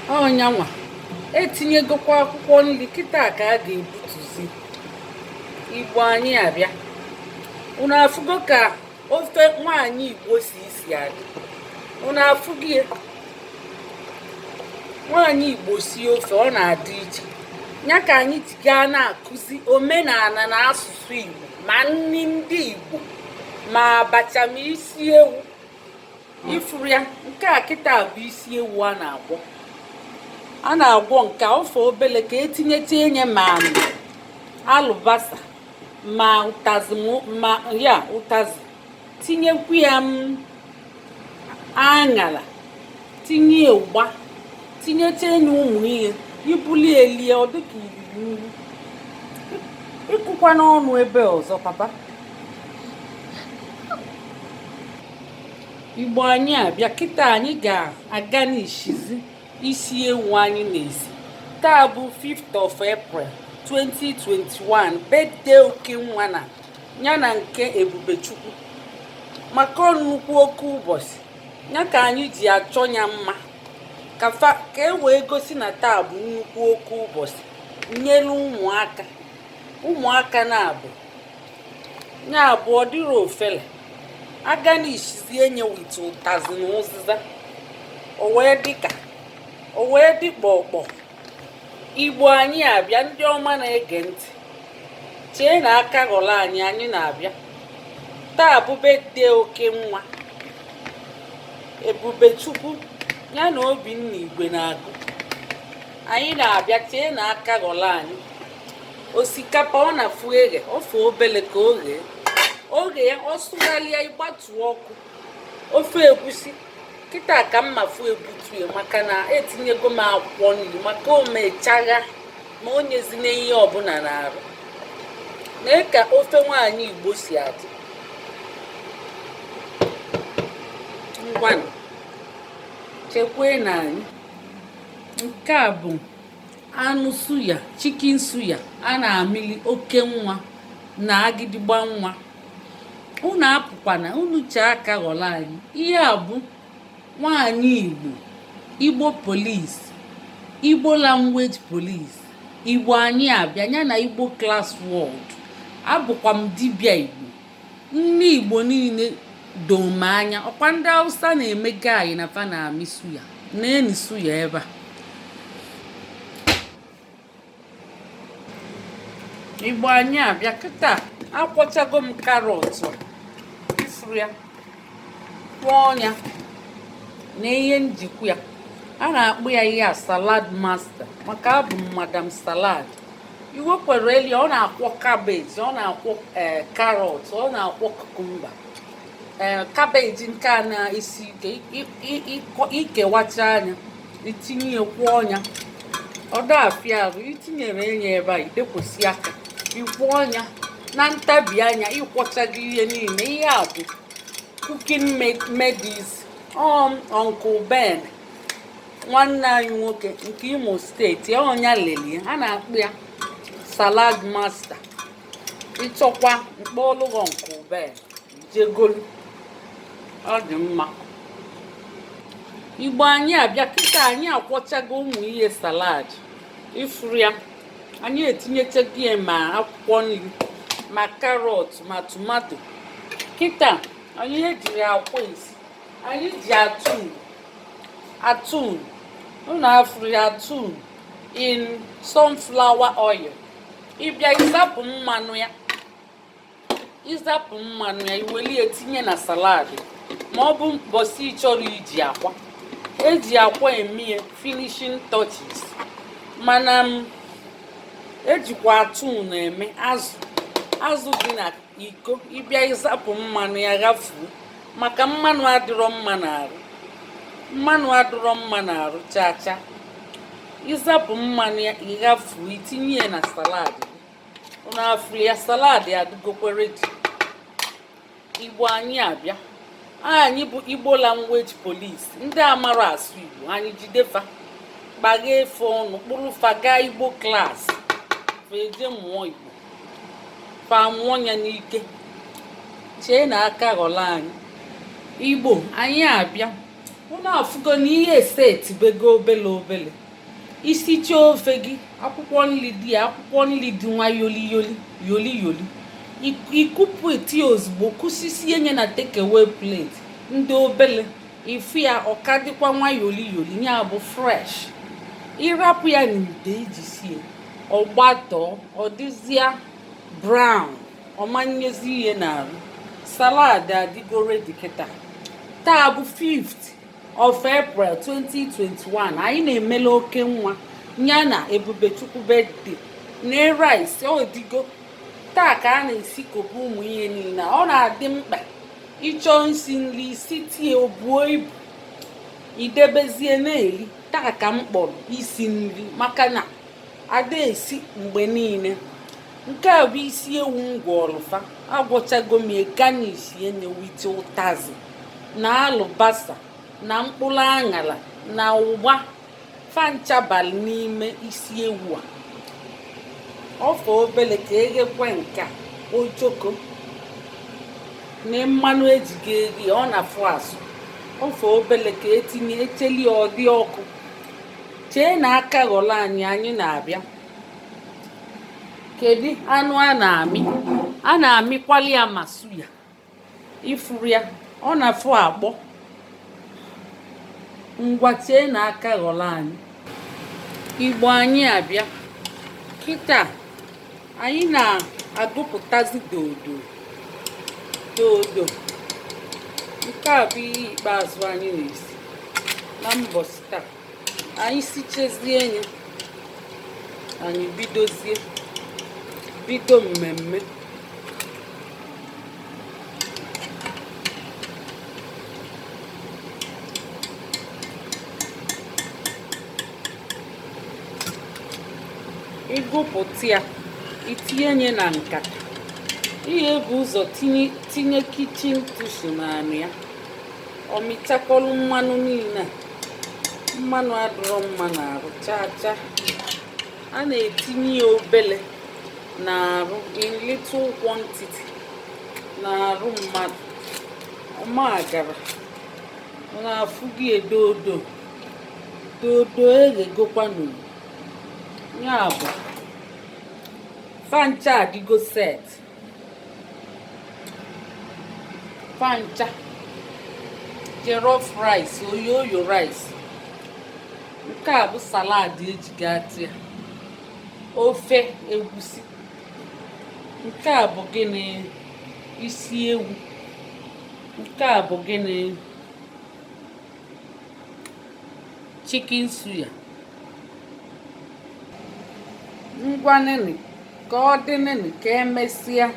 ọnyanwa etinyegokwa akwụkwọ nri kịta ka a ga-ebutuzi igbo anyị abịa. Unu afụgo ka ofe nwaanyị igbo si isi adị? Unu afụgo ya? Nwaanyị igbo si ofe ọ na-adị iche ya ka anyị ji gaa na-akụzi omenala na asụsụ igbo ma nri ndị igbo ma abacha ma isi ewu. Ifuru ya nke a kịta bụ isi ewu a na-agwọ nke ofe obele ka etinyecha enye ma alụbasa ma ụtazị ụtazị tinyekwu ya aṅara tinye ụgba tinyecha enye ụmụ ihe ibuli elie ọ dịka iriri nri ịkụkwa n'ọnụ ebe ọzọ papa. Igbo anyị abịa kịta anyị ga-aga n'ishizi isi ewu anyị na-esi. Taa bụ 5th of April 2021 birthday Okenwa ya na nke Ebubechukwu maka nnukwu oke ụbọchị ya ka anyị ji achọ ya mma ka e wee gosi na taa bụ nnukwu oke ụbọchị nyere ụmụaka na-abụ ya abụọ dịrị ofele aga n'ishizi enye wit ụtazị na ụzịza o wee dị kpọkpọ. Igbo anyị abịa ndị ọma na-ege ntị chee na aka ghọrọ anyị na-abịa. Taa bụ birthday Okenwa Ebubechukwu ya na Obinna Igwe na-agụ. Anyị na-abịa chee na aka ghọrọ anyị. Osikapa ọ na-afụ eghe ofe obele ka oge ya ọ sụgharịa ịgbatuo ọkụ. Ofe egusi kịta ka mmafu ebutu ya maka na etinyego m akwụkwọ nri maka omechagha ma o nyezina ihe ọbụla na-arụ. Mee ka ofe nwaanyị igbo si adị. Ngwanụ chekwee na anyị nke a bụ anụ suya chicken suya a na-amịli Okenwa na Agidigba nwa. Unu apụkwana unu chee aka ghọrọ anyị. Ihe a bụ nwaanyị Igbo police, Igbo language police, Igbo anyị abịa ya na Igbo class world. Abụkwa m dibịa Igbo. Ndị Igbo niile doo m anya ọkwa ndị Hausa na-eme gaị na fa na-amị suya na-eni suya ebe a. Igbo anyị abịa kịta akwọchago m karọt ifuru ya kwụọ ya na ihe njikwa ya. A na-akpụ ya ihe a salad master maka abụ m madam salad. Iwekwere eli ọ na-akwọ kabeji ọ na-akwọ karọt ọ na-akwọ kukumba kabeji nke a na-esi ike ikewacha anya itinye kwụọ ya ọ dafịa arụ itinyere enye ebe a idekwesị aka ikwụọ ya na ntabi anya ịkwọchago ihe niile. Ihe a bụ cooking medis Uncle Ben nwanne anyị nwoke nke Imo steeti ọnya lelie a na-akpụ ya salad master. Ịchọkwa mkpọlụghọ Uncle Ben jegolu ọ dị mma. Igbo anyị abịa kịta anyị akwọchago ụmụ ihe salad ifuru ya anyị etinyechago ya ma akwụkwọ nri ma karọt ma tomato. Kịta anyị ejiri akwọ esi anyị ji atun unu afụrụ ya atun in sunflower oil. Ịbịa ịzapụ mmanụ ya iweli etinye na salad ma ọ bụ mbọsị ịchọrọ iji akwa eji akwa eme finishing touches mana ejikwa atun eme azụ dị na iko. Ịbịa ịzapụ mmanụ ya ghafuo maka mmanụ adịrọ mma na-arụ chacha. Ịzapụ mmanụ ya ịghafuo itinye ya na salad unu afụrụ ya salad adịgokwere ji. Igbo anyị abịa anyị bụ Igbo language police ndị amara asụ Igbo anyị jidefa gbagha efe ọnụ kpụrụ fa gaa Igbo class fa eje mụọ Igbo fa mụọ ya n'ike chee na aka ghọrọ anyị. Igbo anyị abịa unu afụgo na ihe setibego obele obele. Isicha ofe gị akwụkwọ nri dị ya, akwụkwọ nri dị nwa yoli yoli, ikupu eti ozugbo kụsisie nye na takeaway plate ndị obele, ifu ya ọka dịkwa nwa yoli ya bụ fresh. Ịrapụ ya n'ite iji sie ọgbatọọ, ọ dịzịa brown, ọmanyezi ihe na-arụ. Salad adịgo ready kịta. Taa bụ 5th of April 2021. Anyị na-emela oke nwa ya na Ebubechukwu birthday na rice odigo. Taa ka a na-esikopu ụmụ ihe niile. Ọ na-adị mkpa ịchọ nsi nri isi tie obuo ibu idebezie na-eri. Taa ka m kpọrọ isi nri maka na ada esi mgbe niile. Nke a bụ isi ewu ngwọrọfa agwọchago m garnish enye wit ụtazị na alụbasa na mkpụrụ aṅara na ụgba fanchabal n'ime isi ewu a. Ofe obele ka eghekwe nke ojoko na mmanụ ejiga eri ọ na-afụ azụ. Ofe obele ka etinye echeli ọdị ọkụ. Chee na aka ghọrọ anyị na-abịa. Kedu anụ a na-amị? A na-amịkwali ya masu ya. Ifuru ya ọ na-afụ agbọ. Ngwa chee na aka ghọrọ anyị. Igbo anyị abịa. Kịta anyị na-agụpụtazi dodo. Nke a bụ ihe ikpeazụ anyị na-esi na mbọsị taa. Anyị sichezie enyi anyị bido mmemme. Ịgụpụta ya itinye nye na nkata. Ihe bụ ụzọ tinye kichin tishu n'anụ ya. Ọ mịchakwalụ mmanụ niile. Mmanụ adịrọ mma na-arụ chaa. A na-etinye ya obele na-arụ in little quantity na-arụ mmadụ. Ọmagara na-afụ gị edodo eghegokwa n'ugwu. Ya bụ fancha adịgo set. Fancha jollof rice, oyo rice. Nke a bụ salad ejiga atụ ya. Ofe egusi. Nke a bụ gịnị? Isi ewu. Nke a bụ gịnị? Chicken suya. Ngwa nene ka ọ dị nene ka emesịa.